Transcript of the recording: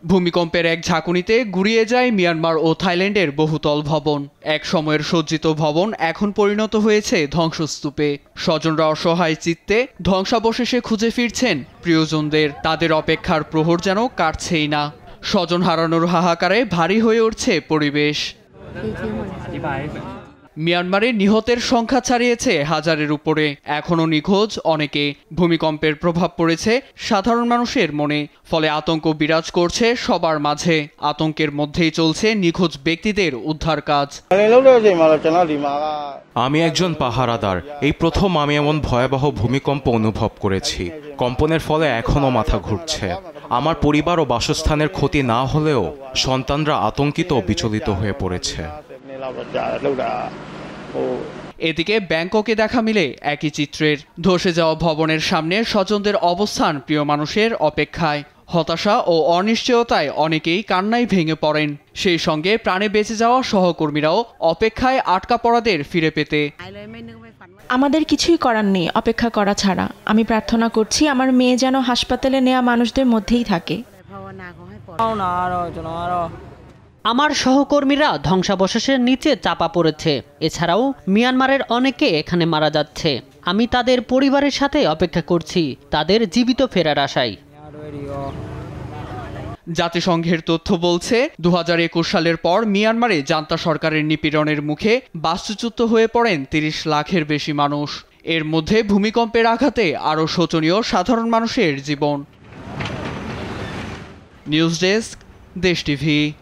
ভূমিকম্পের এক ঝাঁকুনিতে গুড়িয়ে যায় মিয়ানমার ও থাইল্যান্ডের বহুতল ভবন। এক সময়ের সজ্জিত ভবন এখন পরিণত হয়েছে ধ্বংসস্তূপে। স্বজনরা অসহায় চিত্তে ধ্বংসাবশেষে খুঁজে ফিরছেন প্রিয়জনদের। তাদের অপেক্ষার প্রহর যেন কাটছেই না। স্বজন হারানোর হাহাকারে ভারী হয়ে উঠছে পরিবেশ। মিয়ানমারে নিহতের সংখ্যা ছাড়িয়েছে হাজারের উপরে। এখনও নিখোঁজ অনেকে। ভূমিকম্পের প্রভাব পড়েছে সাধারণ মানুষের মনে, ফলে আতঙ্ক বিরাজ করছে সবার মাঝে। আতঙ্কের মধ্যেই চলছে নিখোঁজ ব্যক্তিদের উদ্ধার কাজ। আমি একজন পাহারাদার। এই প্রথম আমি এমন ভয়াবহ ভূমিকম্প অনুভব করেছি। কম্পনের ফলে এখনও মাথা ঘুরছে। আমার পরিবার ও বাসস্থানের ক্ষতি না হলেও সন্তানরা আতঙ্কিত ও বিচলিত হয়ে পড়েছে। এদিকে ব্যাংককে দেখা মিলে একই চিত্রের। ধসে যাওয়া ভবনের সামনে স্বজনদের অবস্থান প্রিয় মানুষের অপেক্ষায়। হতাশা ও অনিশ্চয়তায় অনেকেই কান্নায় ভেঙে পড়েন। সেই সঙ্গে প্রাণে বেঁচে যাওয়া সহকর্মীরাও অপেক্ষায় আটকা পড়াদের ফিরে পেতে। আমাদের কিছুই করার নেই অপেক্ষা করা ছাড়া। আমি প্রার্থনা করছি আমার মেয়ে যেন হাসপাতালে নেওয়া মানুষদের মধ্যেই থাকে। আমার সহকর্মীরা ধ্বংসাবশেষের নিচে চাপা পড়েছে। এছাড়াও মিয়ানমারের অনেকে এখানে মারা যাচ্ছে। আমি তাদের পরিবারের সাথে অপেক্ষা করছি তাদের জীবিত ফেরার আশায়। জাতিসংঘের তথ্য বলছে ২০২১ সালের পর মিয়ানমারে জান্তা সরকারের নিপীড়নের মুখে বাস্তুচ্যুত হয়ে পড়েন ৩০ লাখের বেশি মানুষ। এর মধ্যে ভূমিকম্পের আঘাতে আরও শোচনীয় সাধারণ মানুষের জীবন। নিউজ ডেস্ক, দেশ টিভি।